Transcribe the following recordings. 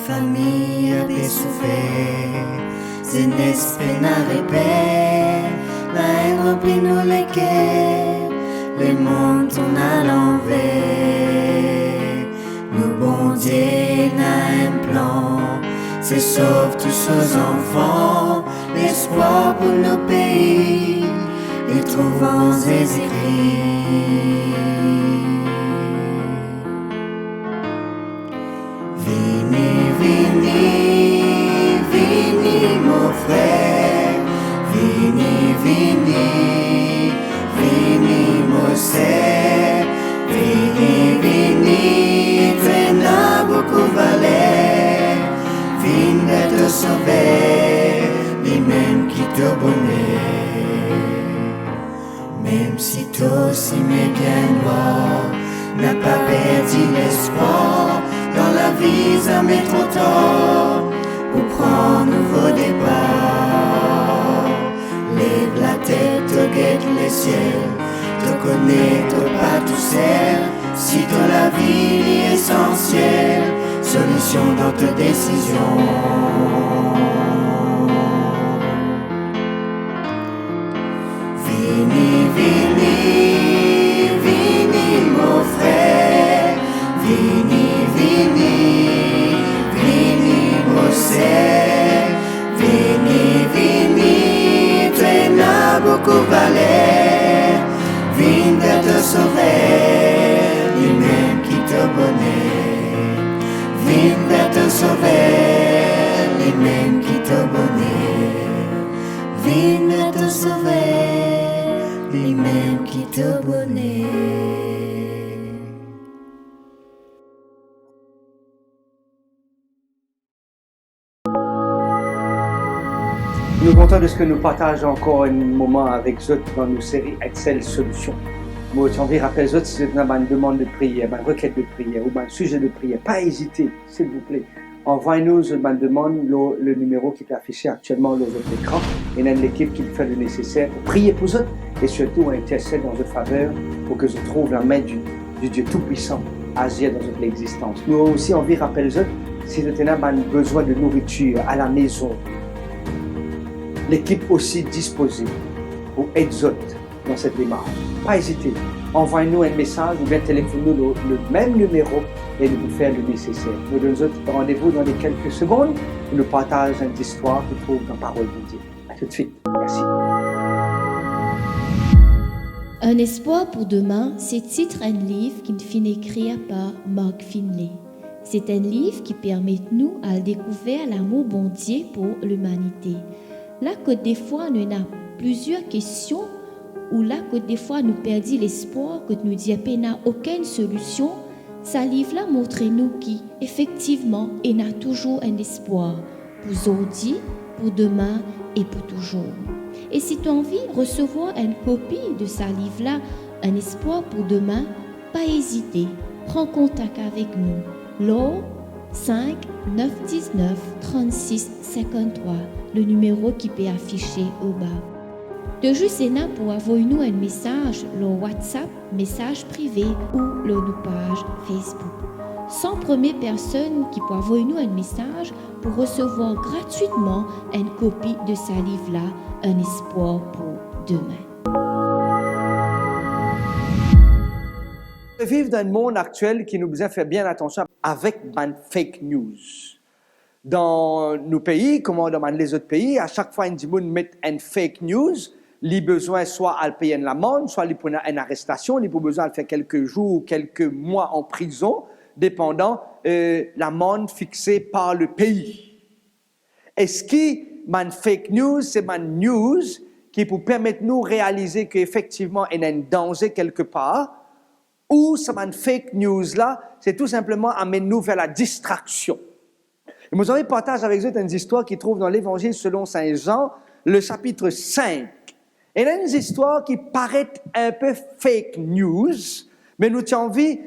famille a des souffert, c'est n'espère n'a répète, la haine remplit nous les quais, les mondes tournent à l'envers. Nous bon Dieu n'a un plan, c'est sauve tous nos enfants, l'espoir pour nos pays, les trouvant Jésus-Christ. Vini, vini, mon frère, vini, vini, vini, mon sœur, vini, vini, tu n'as beaucoup valeur, vini te sauver, lui-même qui te bonnet. Même si toi aussi mécanois, n'a pas perdu l'espoir, dans la vie ça met trop tard pour prendre un nouveau départ. Lève la tête, te guette les ciels, te connais, te pas tout seul. Si dans la vie est essentielle, solution dans tes décisions. Vini, vini, vini, mon frère, vini, vini, vini, mon sœur, vini, vini, tu n'as beaucoup valeur, vini de te sauver, lui-même qui te bonnet, vini de te sauver, lui-même qui te bonnet, vini de te sauver, lui-même qui te bonnet. Nous sommes contents de ce que nous partageons encore un moment avec vous dans nos séries Excel Solutions. Moi, j'ai envie de rappeler vous si vous avez une demande de prière, une requête de prière ou un sujet de prière. Pas hésiter, s'il vous plaît. Envoyez-nous une demande, le numéro qui est affiché actuellement sur votre écran. Il y a l'équipe qui fait le nécessaire pour prier pour vous et surtout intercéder dans votre faveur pour que vous trouviez la main du Dieu Tout-Puissant agir dans votre existence. Nous avons aussi envie de rappeler vous si vous avez besoin de nourriture à la maison. L'équipe aussi disposée pour aider dans cette démarche. Pas hésiter, envoyez-nous un message ou bien téléphonez-nous le même numéro et nous vous faire le nécessaire. Nous donnons rendez-vous dans les quelques secondes et nous partageons une histoire qui trouve dans la parole de Dieu. À tout de suite. Merci. Un espoir pour demain, c'est titre un livre qui finit écrit par Mark Finley. C'est un livre qui permet nous à découvrir l'amour bon Dieu pour l'humanité. Là que des fois nous avons plusieurs questions ou là que des fois nous perdons l'espoir, que nous disons qu'il n'y a aucune solution, ce livre-là montre-nous qu'effectivement, il y a toujours un espoir pour aujourd'hui, pour demain et pour toujours. Et si tu as envie de recevoir une copie de ce livre-là, un espoir pour demain, pas hésiter, prends contact avec nous. L'or 5 919 36 53, le numéro qui peut afficher au bas. De juste là pour envoyer-nous un message, le WhatsApp, message privé ou le page Facebook. Sans première personne qui peut envoyer-nous un message pour recevoir gratuitement une copie de ce livre-là, un espoir pour demain. Nous vivons dans un monde actuel qui nous a fait bien attention avec les fake news. Dans nos pays, comme dans les autres pays, à chaque fois que nous mettons une fake news, les besoins soit à payer une amende, soit pour une arrestation, les besoin de faire quelques jours ou quelques mois en prison, dépendant l'amende fixée par le pays. Est-ce que man fake news, c'est man news qui peut permettre nous réaliser qu'effectivement il y a un danger quelque part, ou ce man fake news là, c'est tout simplement amener nous vers la distraction. Et vous avez partagé avec vous une histoire qui trouve dans l'Évangile selon Saint Jean, le chapitre 5. Et là, une histoire qui paraît un peu fake news, mais nous avons envie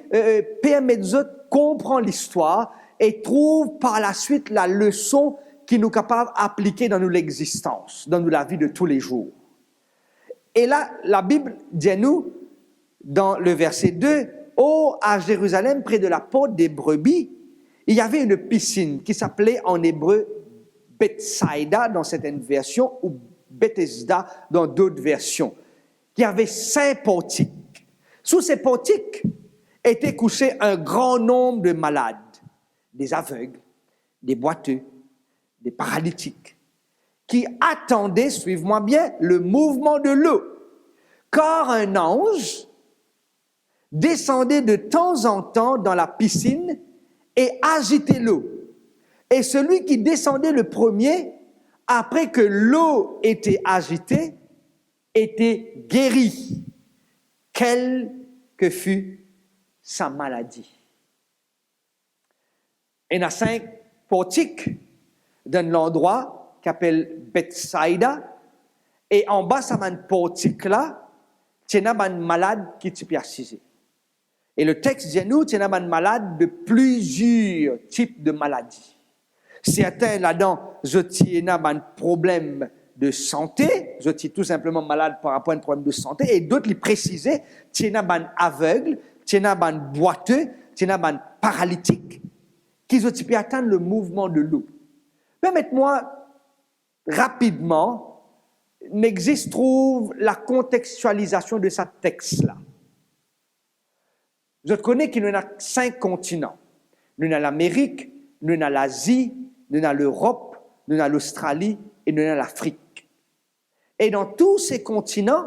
permettre de comprendre l'histoire et trouve par la suite la leçon qui nous est capable d'appliquer dans notre existence, dans la vie de tous les jours. Et là, la Bible dit à nous, dans le verset 2, « Oh, à Jérusalem, près de la porte des brebis, il y avait une piscine qui s'appelait en hébreu Bethsaïda dans certaines versions ou Bethesda dans d'autres versions, qui avait 5 portiques. Sous ces portiques étaient couchés un grand nombre de malades, des aveugles, des boiteux, des paralytiques, qui attendaient, suivez-moi bien, le mouvement de l'eau. Car un ange descendait de temps en temps dans la piscine et agitait l'eau. Et celui qui descendait le premier, après que l'eau était agitée, était guéri, quelle que fût sa maladie. Il y a 5 portiques dans l'endroit qu'appelle Bethsaïda, et en bas, ça un portique-là, il y a un malade qui est assise. Et le texte dit nous, il y a un malade de plusieurs types de maladies. Certains là-dedans, il y a un problème de santé, je suis tout simplement malade par rapport à un problème de santé, et d'autres les précisaient, il y a un aveugle, il y a un boiteux, il y a un paralytique, qui peuvent atteindre le mouvement de l'eau. Permettez-moi rapidement, trouve la contextualisation de ce texte-là. Je connais qu'il y en a 5 continents. Nous avons l'Amérique, nous avons l'Asie, nous avons l'Europe, nous avons l'Australie et nous avons l'Afrique. Et dans tous ces continents,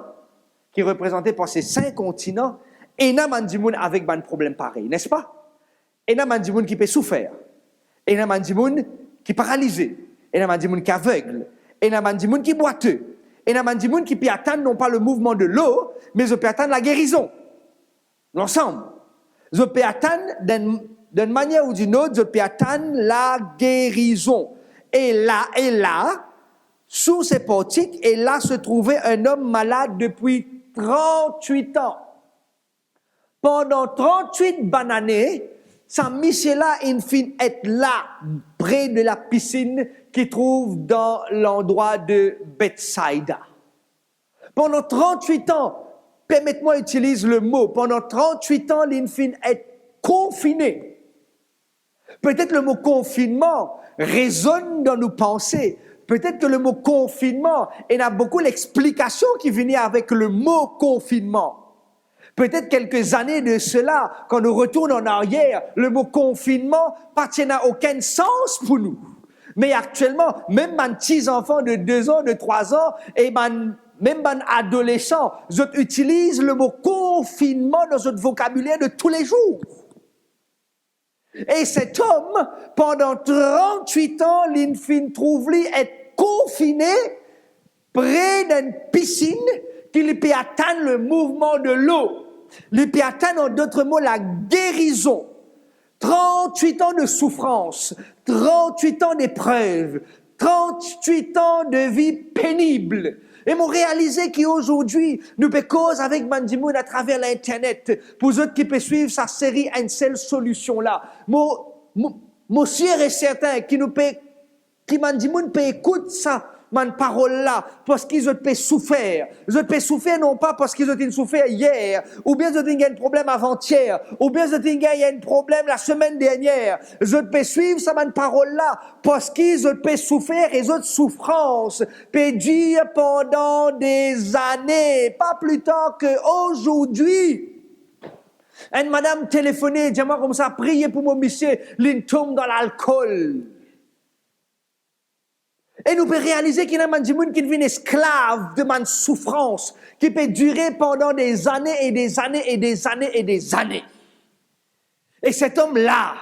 qui sont représentés par ces 5 continents, il y a des gens avec un problème pareil, n'est-ce pas? Il y a des gens qui peuvent souffrir. Il y a des gens qui sont paralysés. Il y a des gens qui sont aveugles. Il y a des gens qui sont boiteux. Il y a des gens qui peuvent atteindre non pas le mouvement de l'eau, mais ils peuvent atteindre la guérison. L'ensemble. Je peux atteindre d'une manière ou d'une autre, je peux atteindre la guérison. Et là, sous ces portiques, et là se trouvait un homme malade depuis 38 ans. Pendant 38 bonnes années, sa mission-là, il finit être là, près de la piscine qui trouve dans l'endroit de Bethsaïda. Pendant 38 ans, permettez-moi d'utiliser le mot, pendant 38 ans, l'Infin est confiné. Peut-être le mot confinement résonne dans nos pensées. Peut-être que le mot confinement, il y a beaucoup d'explications qui venaient avec le mot confinement. Peut-être quelques années de cela, quand nous retournons en arrière, le mot confinement n'a aucun sens pour nous. Mais actuellement, même mes petits enfants de 2 ans, de 3 ans, et même mes adolescents, ils utilisent le mot confinement dans notre vocabulaire de tous les jours. Et cet homme, pendant 38 ans, l'Infin trouve-lui être confiné près d'une piscine qui lui peut atteindre le mouvement de l'eau. Lui peut atteindre, en d'autres mots, la guérison. 38 ans de souffrance, 38 ans d'épreuves, 38 ans de vie pénible. Et m'ont réalisé qu'aujourd'hui, nous pouvons causer avec Mandimoun à travers l'Internet, pour ceux qui peuvent suivre sa série Une seule solution là. Mon sûr et certain qui Mandimoun peut écouter ça, ma parole là, parce qu'ils ont souffert. Ils ont souffert non pas parce qu'ils ont souffert hier, ou bien ils ont eu un problème avant-hier, ou bien ils ont eu un problème la semaine dernière. Ils ont suivre ça, ma parole là, parce qu'ils ont souffert et autres souffrances peut durer pendant des années, pas plus tard qu'aujourd'hui. Une madame téléphonée, dis-moi comme ça, priez pour mon monsieur, il tombe dans l'alcool. Et nous pouvons réaliser qu'il y a des gens qui deviennent esclaves de ma souffrance, qui peut durer pendant des années et des années et des années et des années. Et cet homme-là,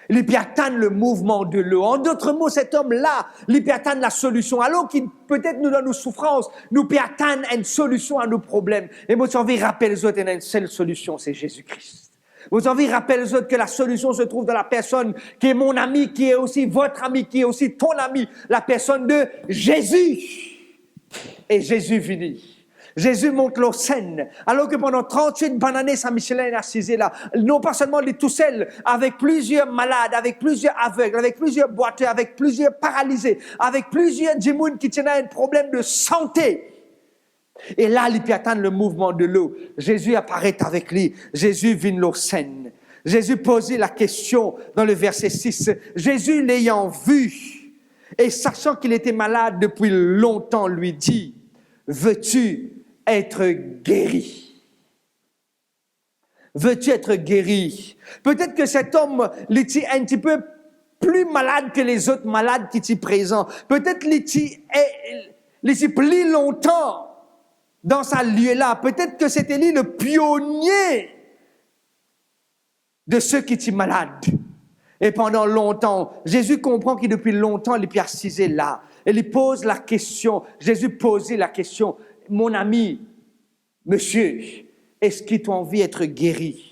il peut atteindre le mouvement de l'eau. En d'autres mots, cet homme-là, il peut atteindre la solution. Alors qu'il peut-être nous donne nos souffrances, nous peut atteindre une solution à nos problèmes. Et moi, j'ai envie de rappeler aux autres, il y a une seule solution, c'est Jésus-Christ. Vous avez rappelé aux autres que la solution se trouve dans la personne qui est mon ami, qui est aussi votre ami, qui est aussi ton ami, la personne de Jésus. Et Jésus finit. Jésus monte l'eau scène, alors que pendant 38 bonnes années, Saint-Michelin est assisé là. Non pas seulement il est tout seul, avec plusieurs malades, avec plusieurs aveugles, avec plusieurs boiteux, avec plusieurs paralysés, avec plusieurs djimoun qui tiennent à un problème de santé. Et là, il peut atteindre le mouvement de l'eau. Jésus apparaît avec lui. Jésus vient l'eau saine. Jésus posait la question dans le verset 6. Jésus l'ayant vu et sachant qu'il était malade depuis longtemps lui dit, « Veux-tu être guéri? » Veux-tu être guéri? Peut-être que cet homme était un petit peu plus malade que les autres malades qui étaient présents. Peut-être qu'il était plus longtemps dans sa lieu-là. Peut-être que c'était lui le pionnier de ceux qui étaient malades. Et pendant longtemps, Jésus comprend qu'il depuis longtemps, il est assisé là. Et il pose la question, Jésus posait la question, « Mon ami, monsieur, est-ce que tu as envie d'être guéri? »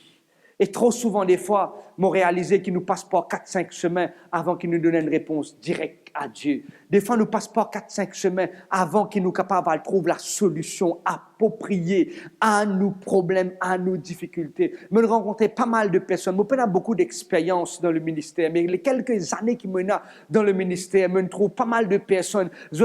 Et trop souvent, des fois, m'ont réalisé qu'il nous passe pas 4-5 semaines avant qu'il nous donne une réponse directe à Dieu. Des fois, nous passe pas 4-5 semaines avant qu'il nous capable de trouver la solution appropriée à nos problèmes, à nos difficultés. Je rencontré pas mal de personnes. Je n'ai beaucoup d'expérience dans le ministère, mais les quelques années qui me dans le ministère, je trouve pas mal de personnes. Je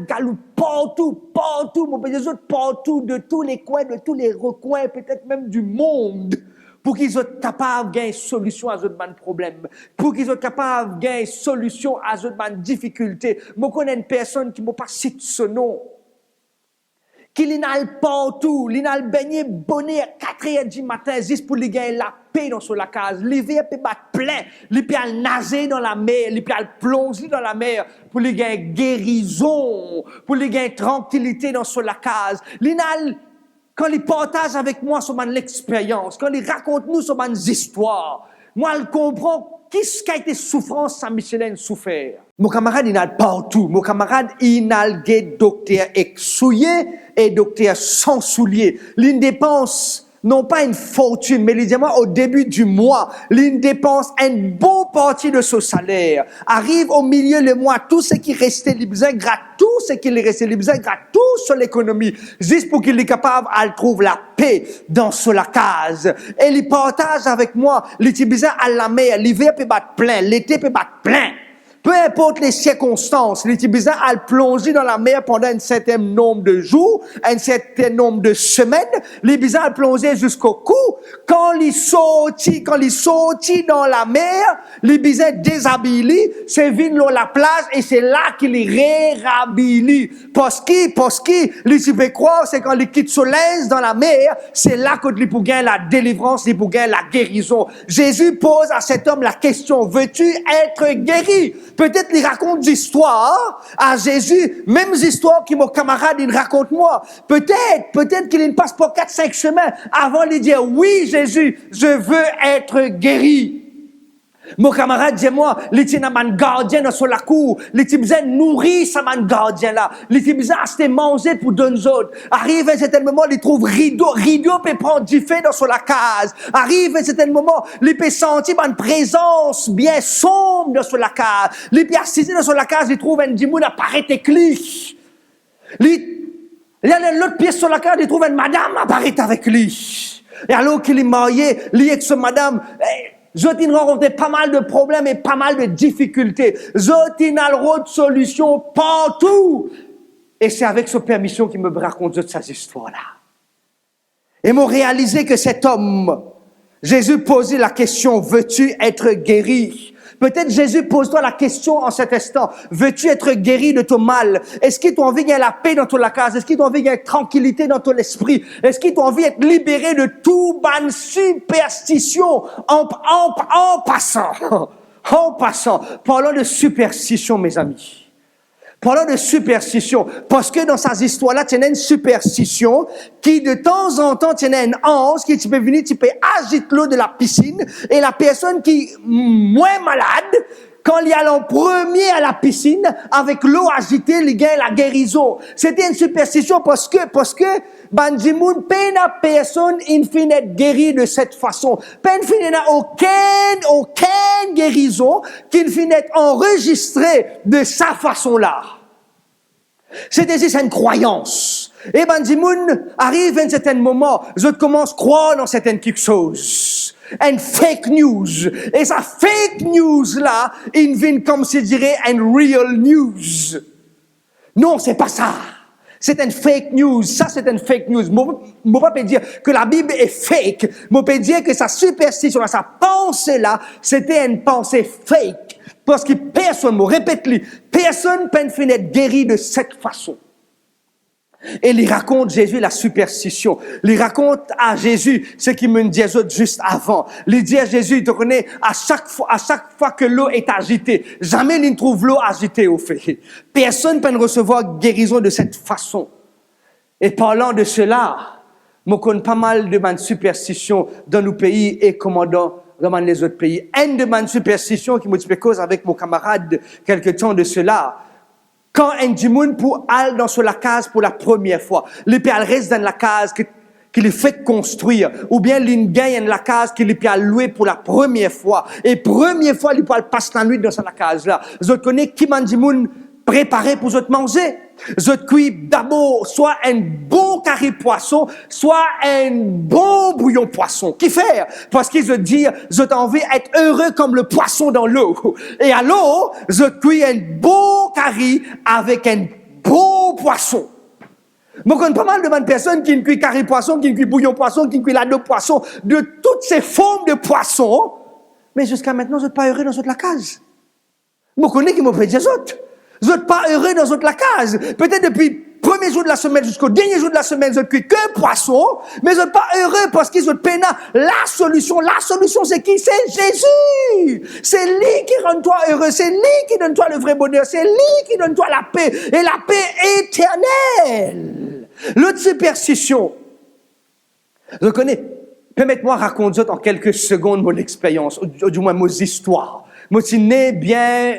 galoupe partout, partout, de tous les coins, de tous les recoins, peut-être même du monde. Pour qu'ils soient capables de gagner solution à ce problème, pour qu'ils soient capables de gagner solution à ce difficulté. Je connais une personne qui m'a pas cité ce nom, qui l'inal partout, l'inal baigné bonnet à 4h du matin, juste pour lui gagner la paix dans la case. L'hiver peut battre plein, il peut nager dans la mer, il peut plonger dans la mer, pour lui gagner guérison, pour lui gagner tranquillité dans la case. L'inal quand il partage avec moi sur l'expérience, quand il raconte nous sur mes histoires, moi, je comprends qu'est-ce qui a été souffrance Saint-Michelin souffert. Mon camarade, il n'a pas tout. Mon camarade, il n'a pas docteur avec souliers et docteur sans souliers. Il dépense non pas une fortune, mais évidemment au début du mois, il dépense une bonne partie de son salaire. Arrive au milieu du mois, tout ce qui restait, il besoin gratte tout ce qui est resté, il besoin gratte tout sur l'économie, juste pour qu'il est capable de trouver la paix dans la case. Et il partage avec moi, il est besoin à la mer, l'hiver peut battre plein, l'été peut battre plein. Peu importe les circonstances, il est besoin à plonger dans la mer pendant un certain nombre de jours, un certain nombre de semaines. Il est besoin à plonger jusqu'au cou. Quand il sortit dans la mer, il est besoin de déshabiller, c'est venir la plage et c'est là qu'il est réhabilité. Parce qu'il peut croire, c'est quand il quitte son linge dans la mer, c'est là qu'il peut gagner la délivrance, il peut gagner la guérison. Jésus pose à cet homme la question, veux-tu être guéri? Peut-être il raconte des histoires à Jésus, mêmes histoires que mon camarade il raconte moi. Peut-être qu'il ne passe pas 4-5 semaines avant de dire oui Jésus, je veux être guéri. Mon camarade dit moi, il était un gardien sur la cour, il était besoin de nourrir ce gardien là, il était besoin de manger pour donner aux autres. Arrive un certain moment, il trouve rideau peut prendre du feu dans la case. Arrive un certain moment, il peut sentir une présence bien sombre dans la case. Il peut assister dans la case, il trouve un dimoun apparaître éclit. Il y a l'autre pièce sur la case, il trouve une madame apparaître avec lui. Et alors qu'il est marié, lui avec ce madame, Zotin rencontré pas mal de problèmes et pas mal de difficultés. Zotin a le rôle de solution partout. Et c'est avec sa permission qu'il me raconte cette histoire-là. Et m'ont réalisé que cet homme, Jésus posait la question, veux-tu être guéri? Peut-être Jésus pose-toi la question en cet instant. Veux-tu être guéri de ton mal? Est-ce qu'il t'a envie de gagner la paix dans ton case? Est-ce qu'il t'a envie de gagner la tranquillité dans ton esprit? Est-ce qu'il t'a envie d'être libéré de tout ban superstition en passant? En passant. Parlons de superstition, mes amis. Parlons de superstition, parce que dans ces histoires-là, tu as une superstition qui, de temps en temps, tu as une anse qui tu peux venir, tu peux agiter l'eau de la piscine, et la personne qui est moins malade, quand il y a l'en premier à la piscine, avec l'eau agitée, il gagne la guérison. C'était une superstition parce que, Banjimoun, peine à personne, il finit d'être guéri de cette façon. Peine finit n'a aucune guérison qu'il finit d'être enregistré de sa façon-là. C'est une croyance. Et Banjimoun arrive à un certain moment, je commence à croire dans certaines quelque chose. Une fake news. Et sa fake news-là, il vient comme si je dirais une real news. Non, c'est pas ça. C'est une fake news. Ça, c'est une fake news. Moi, pas peut dire que la Bible est fake. Moi, peut dire que sa superstition, sa pensée-là, c'était une pensée fake. Parce que personne, moi, répète-le, personne peut être guéri de cette façon. Et il raconte Jésus la superstition. Il raconte à Jésus ce qu'il me dit juste avant. Il dit à Jésus, tu connais, à chaque fois que l'eau est agitée, jamais il ne trouve l'eau agitée au fait. Personne ne peut recevoir guérison de cette façon. Et parlant de cela, je connais pas mal de ma superstition dans nos pays et comment dans les autres pays. Une de mes superstitions qui me dit cause avec mon camarade quelque temps de cela. Quand un dimoun pour aller dans la case pour la première fois, le père reste dans la case qu'il lui fait construire, ou bien il gagne dans la case qu'il lui peut louer pour la première fois. Et première fois, il peut passer la nuit dans la case là. Vous connaissez qui man dimoun préparé pour vous manger. Vous cuit d'abord soit un bon carré poisson, soit un bon bouillon poisson. Qui fait? Parce qu'ils se disent, vous avez envie d'être heureux comme le poisson dans l'eau. Et alors, vous cuit un bon carré avec un bon poisson. Je connais pas mal de bonnes personnes qui cuit carré poisson, qui cuit bouillon poisson, qui cuit ladou poisson, de toutes ces formes de poissons. Mais jusqu'à maintenant, vous n'êtes pas heureux dans votre case. Je connais qui m'ont fait des autres. Vous n'êtes pas heureux dans votre case. Peut-être depuis le premier jour de la semaine jusqu'au dernier jour de la semaine, vous n'êtes que poisson, mais vous n'êtes pas heureux parce qu'ils ont peine la solution. La solution, c'est qui? C'est Jésus. C'est lui qui rend toi heureux. C'est lui qui donne toi le vrai bonheur. C'est lui qui donne toi la paix. Et la paix éternelle. L'autre superstition. Je connais. Permettez-moi de raconter en quelques secondes mon expérience, ou du moins mon histoire. Moi, je suis né bien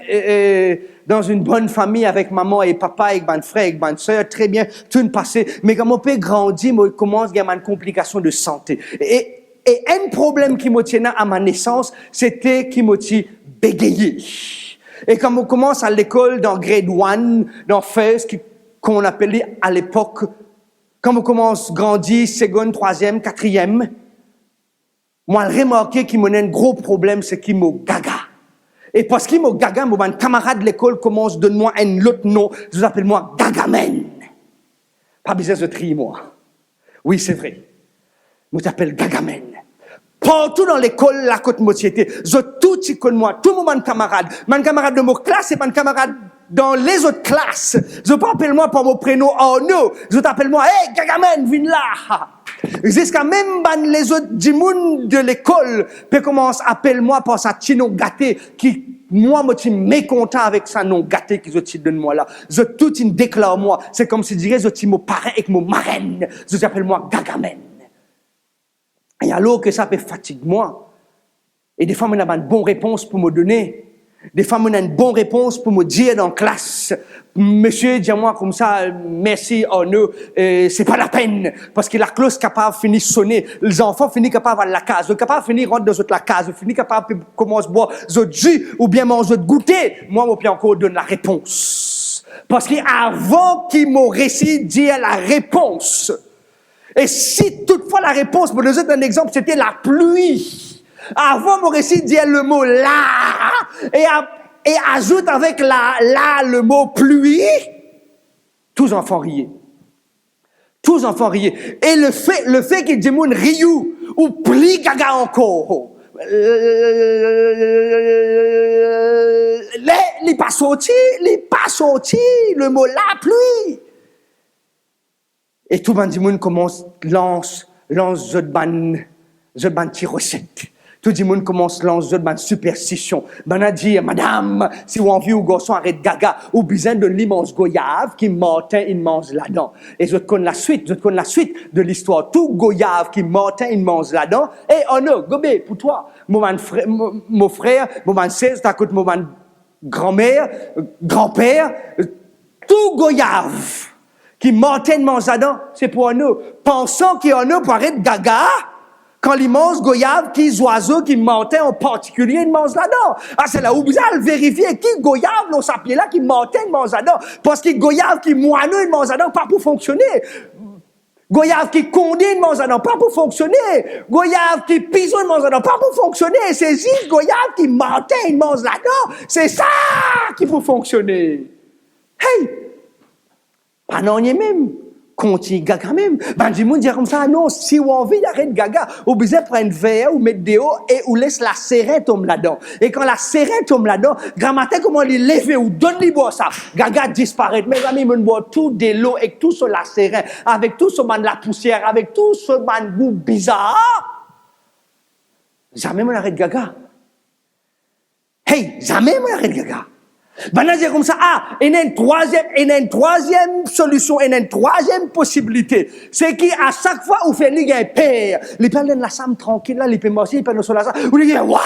dans une bonne famille avec maman et papa, avec mon frère, avec ma soeur, très bien, tout est passé. Mais quand mon père grandit, moi, commence à avoir une complication de santé. Et un problème qui me tenait à ma naissance, c'était qu'il me bégayé. Et quand on commence à l'école, dans grade 1, dans first, qu'on appelait à l'époque, quand on commence à grandir, seconde, troisième, quatrième, moi, j'ai remarqué qu'il me a un gros problème, c'est qu'il me gaga. Et parce qu'il me gaga, mon camarade de l'école commence à donner moi un autre nom, je l'appelle moi Gagamen. Pas besoin de trier moi. Oui, c'est vrai. Je t'appelle Gagamen. Partout dans l'école, la côte moitié, je tout y connais moi, tout mon camarade de mon classe et mon camarade dans les autres classes. Je pas appeler moi par mon prénom, oh non, je t'appelle moi, hey, Gagamen, viens là. Jusqu'à même les autres dimoun de l'école peut commencer à appeler moi par sa petit nom gâté qui, moi, je suis mécontent avec sa nom gâté qu'ils ont donné moi là. Je tout une déclare moi. C'est comme si je dirais, je suis mon parrain avec mon marraine. Je t'appelle moi Gagamen. Et alors que ça peut fatiguer moi. Et des fois, on a une bonne réponse pour me donner. Des fois, on a une bonne réponse pour me dire dans la classe, monsieur, dis-moi comme ça, merci, oh non, c'est pas la peine, parce que la cloche capable finit sonner, les enfants finissent capable aller à la case, les capable finir rentrer dans la case, finissent capable commencer à boire autres jus, ou bien manger de goûter, moi, je peux encore donner la réponse. Parce qu'avant qu'il m'ont réussi dire la réponse, et si toutefois la réponse, pour donner un exemple, c'était la pluie, avant mon récit dit le mot là et ajoute avec là le mot pluie, tous enfants riaient. Tous enfants riaient. Et le fait qu'il dit moun riou ou pli gaga encore. Les pas sorti, le mot là pluie. Et tout le monde commence lance je ban ti recette. Tout le monde commence à lancer une superstition. Ben a dit, madame, si vous envie ou garçon arrête gaga, ou besoin de l'immense goyave qui matin il mange là-dedans. Et je connais la suite de l'histoire. Tout goyave qui matin il mange là-dedans. Et oh non, gobé, pour toi, mon frère, mon sœur, t'as côté mon grand-mère, grand-père, tout goyave qui matin mange là-dedans, c'est pour nous. Pensant qu'il y en a pour arrêter gaga, quand ils mangent goyave, qui oiseaux qui mentait en particulier, ils mangent là-dedans. Ah, c'est là où vous allez vérifier qui goyave, dans sa pied-là, qui mentait, ils mangent là-dedans. Parce que goyave qui moineux, ils mangent là-dedans, pas pour fonctionner. Goyave qui condé, ils mangent là-dedans, pas pour fonctionner. Goyave qui pison, ils mangent là-dedans, pas pour fonctionner. C'est juste goyave qui mentait, ils mangent là-dedans. C'est ça qui peut fonctionner. Hey! Pas non, même. Continue gaga même. Ben, du monde dit comme ça, non, si vous avez envie d'arrêter gaga, vous besoin prendre un verre ou mettre dehors et vous laisse la serrette tomber là-dedans. Et quand la serrette tombe là-dedans, grand matin, comment les lever ou donne-lui boire ça. Gaga disparaît. Mes amis, ils boire tout de l'eau et tout sur la serrette, avec tout ce man de la poussière, avec tout ce man goût bizarre. Jamais on arrête gaga. Hey, jamais on arrête gaga. Ben là, c'est comme ça, il y a une troisième solution, il y a une troisième possibilité. C'est qu'à chaque fois, où fait un père, les pères de la salle tranquille, là, les pères morts, les pères de la salle, vous dites, waouh,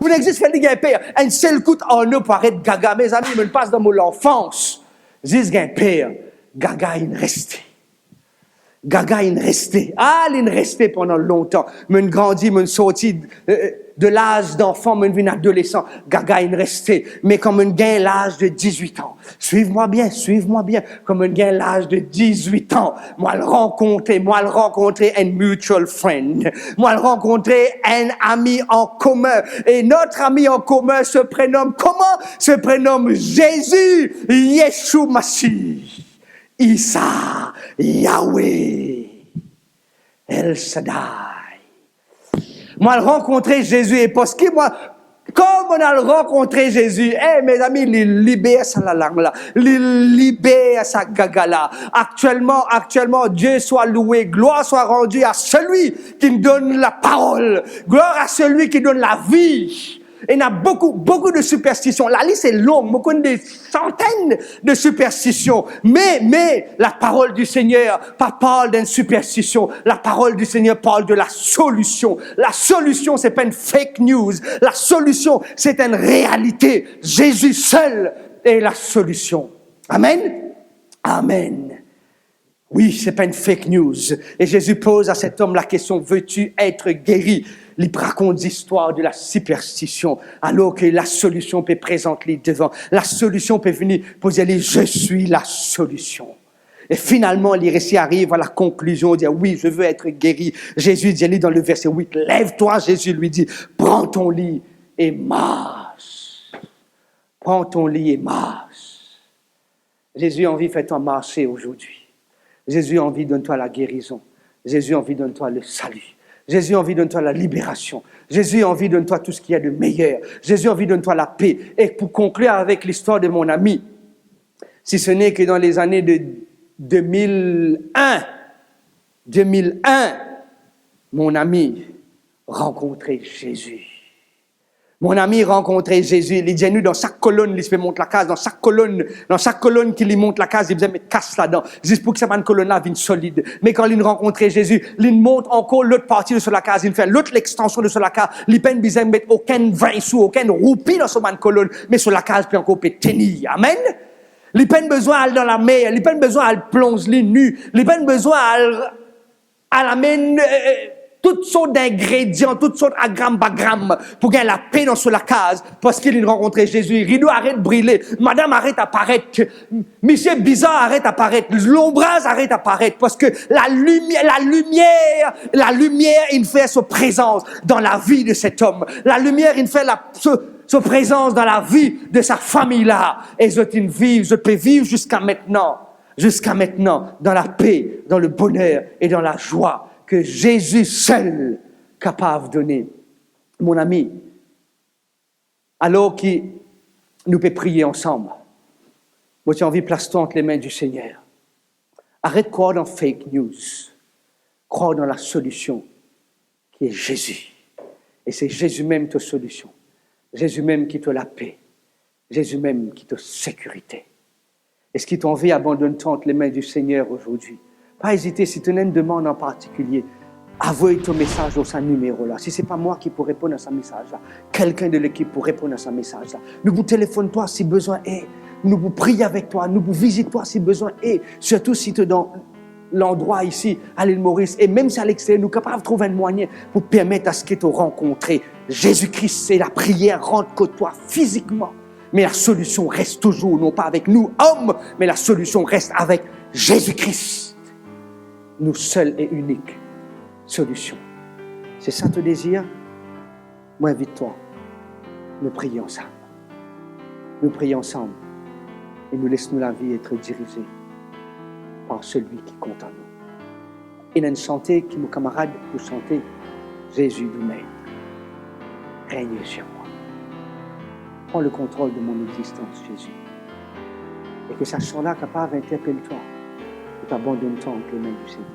vous n'existe fait un père. Un seul coup en eux pour arrêter gaga. Mes amis, me passe dans mon enfance. Dis un père, gaga, il resté. Gaga, il resté. Il resté pendant longtemps. Me grandi, me sorti de l'âge d'enfant, me devenu adolescent. Gaga, il resté. Mais comme un gain l'âge de 18 ans. Suivez-moi bien. Comme un gain l'âge de 18 ans. Moi, le rencontrer un mutual friend. Moi, le rencontrer un ami en commun. Et notre ami en commun se prénomme comment? Se prénomme Jésus, Yeshua Mashiach. Isa, Yahweh, El Shaddai. Moi, le rencontrer Jésus, et parce que moi, comme on a rencontré Jésus, mes amis, il libère sa langue là, il libère sa gaga là. Actuellement, Dieu soit loué, gloire soit rendue à celui qui nous donne la parole, gloire à celui qui donne la vie. Et il y a beaucoup de superstitions. La liste est longue, beaucoup des centaines de superstitions. Mais la parole du Seigneur pas parle d'une superstition. La parole du Seigneur parle de la solution. La solution, c'est pas une fake news. La solution, c'est une réalité. Jésus seul est la solution. Amen. Amen. Oui, c'est pas une fake news. Et Jésus pose à cet homme la question, veux-tu être guéri? Il raconte l'histoire de la superstition, alors que la solution peut présenter devant. La solution peut venir poser les, je suis la solution. Et finalement, les récits arrivent à la conclusion, dire oui, je veux être guéri. Jésus dit dans le verset 8, lève-toi, Jésus lui dit, prends ton lit et marche. Prends ton lit et marche. Jésus a envie de faire toi marcher aujourd'hui. Jésus a envie de donner-toi la guérison. Jésus a envie de donner-toi le salut. Jésus a envie de donner-toi la libération. Jésus a envie de donner-toi tout ce qu'il y a de meilleur. Jésus a envie de donner-toi la paix. Et pour conclure avec l'histoire de mon ami, si ce n'est que dans les années de 2001, mon ami rencontrait Jésus. Mon ami rencontrait Jésus, il dit nous dans chaque colonne, il se monte la case, dans chaque colonne qu'il monte la case, il faisait mettre casse là-dedans, juste pour que cette colonne-là vienne solide. Mais quand il rencontrait Jésus, il monte encore l'autre partie de sur la case, il fait l'autre l'extension de sur la case, il peine besoin de mettre aucun vin sous, aucun roupie dans son colonne, mais sur la case, puis encore peut tenir. Amen. Il peine besoin d'aller dans la mer, il peine besoin d'aller plonger nu, il peine besoin à l'amener, toutes sortes d'ingrédients, toutes sortes bagram pour gagner la paix dans sur la case, parce qu'il a rencontré Jésus. Rideau arrête de briller, madame arrête d'apparaître, monsieur bizarre arrête d'apparaître, l'ombrage arrête d'apparaître, parce que la lumière, il fait sa présence dans la vie de cet homme. La lumière, il fait sa présence dans la vie de sa famille là. Et je peux vivre jusqu'à maintenant, dans la paix, dans le bonheur et dans la joie que Jésus seul capable de donner. Mon ami, alors que nous pouvons prier ensemble, moi j'ai envie de placer entre les mains du Seigneur. Arrête de croire dans fake news. Crois dans la solution qui est Jésus. Et c'est Jésus même ta solution. Jésus même qui te la paix. Jésus même qui te sécurité. Est-ce qu'il t'a envie d'abandonner-toi entre les mains du Seigneur aujourd'hui? Pas hésiter, si tu as une demande en particulier, envoie ton message dans ce numéro-là. Si ce n'est pas moi qui peux répondre à ce message-là, quelqu'un de l'équipe pour répondre à ce message-là. Nous vous téléphonons toi si besoin est. Nous vous prions avec toi. Nous vous visitons toi si besoin est. Surtout si tu es dans l'endroit ici, à l'île Maurice, et même si à l'extérieur, nous sommes capables de trouver un moyen pour permettre à ce que tu rencontres Jésus-Christ. C'est la prière rentre que toi physiquement. Mais la solution reste toujours, non pas avec nous, hommes, mais la solution reste avec Jésus-Christ. Nous seuls et uniques solution. C'est ça ton désir? Moi, invite-toi. Nous prions ensemble. Nous prions ensemble. Et nous laissons la vie être dirigée par celui qui compte en nous. Et dans une chanter qui, nos camarades, nous chanter, Jésus nous maître, règne sur moi. Prends le contrôle de mon existence, Jésus. Et que ça soit là capable d'interpeller-toi, et t'abandonne-toi entre les mains du Seigneur.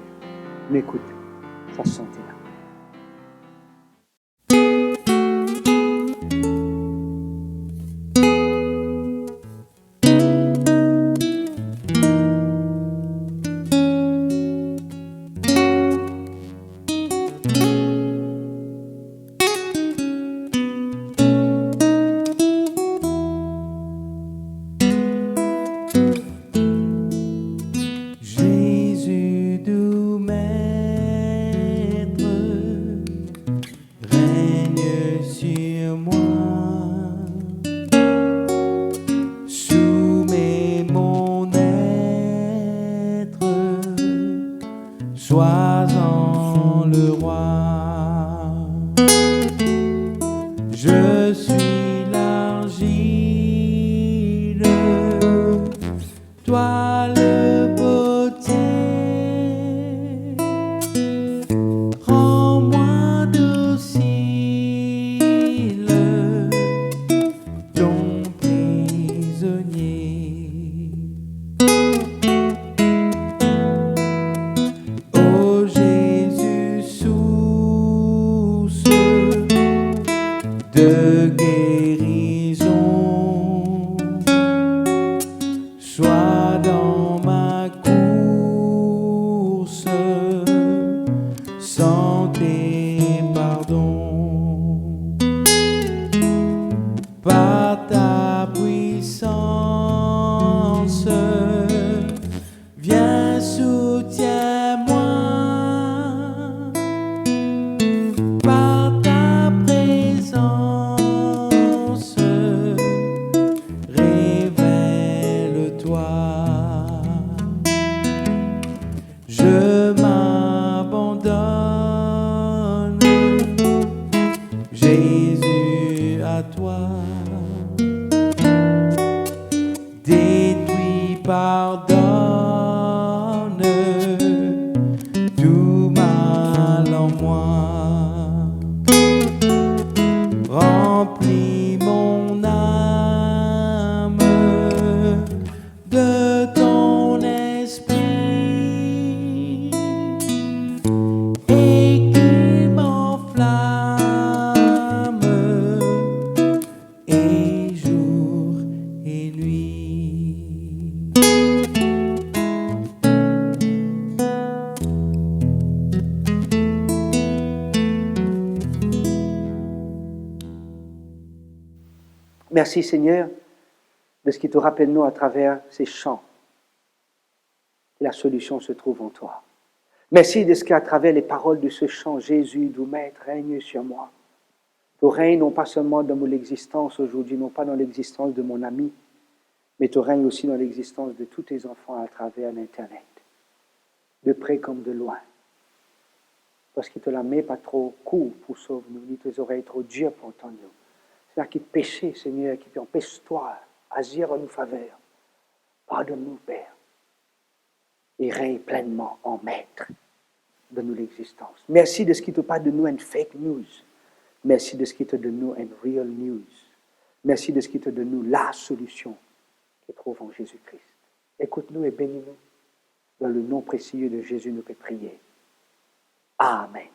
Mais écoute, ça se sentait là. Sois-en le roi. Je suis l'argile, toi le potier. Rends-moi docile, ton prisonnier. Ô Jésus, source de guérison, sois dans ma course, santé, pardon, par ta puissance, viens, soutiens-moi, par ta présence, révèle-toi. Je m'abandonne, Jésus, à toi. Détruis, pardonne tout mal en moi. Remplis mon âme de ton esprit et qu'il m'enflamme et jour et nuit. Merci Seigneur de ce qui te rappelle nous à travers ces chants. La solution se trouve en toi. Merci de ce qu'à travers les paroles de ce chant, Jésus, nous maître, règne sur moi. Tu règnes non pas seulement dans mon existence aujourd'hui, non pas dans l'existence de mon ami, mais tu règnes aussi dans l'existence de tous tes enfants à travers l'Internet, de près comme de loin. Parce qu'il te la met pas trop court pour sauver nous, ni tes oreilles trop dures pour entendre nous. C'est-à-dire qui péché, Seigneur, qui empêche-toi, agir en nous faveur. Pardonne-nous, Père, et règne pleinement en maître de nous l'existence. Merci de ce qui te parle de nous une fake news. Merci de ce qui te donne nous une real news. Merci de ce qui te donne nous la solution qui trouve en Jésus-Christ. Écoute-nous et bénis-nous. Dans le nom précieux de Jésus, nous peut prier. Amen.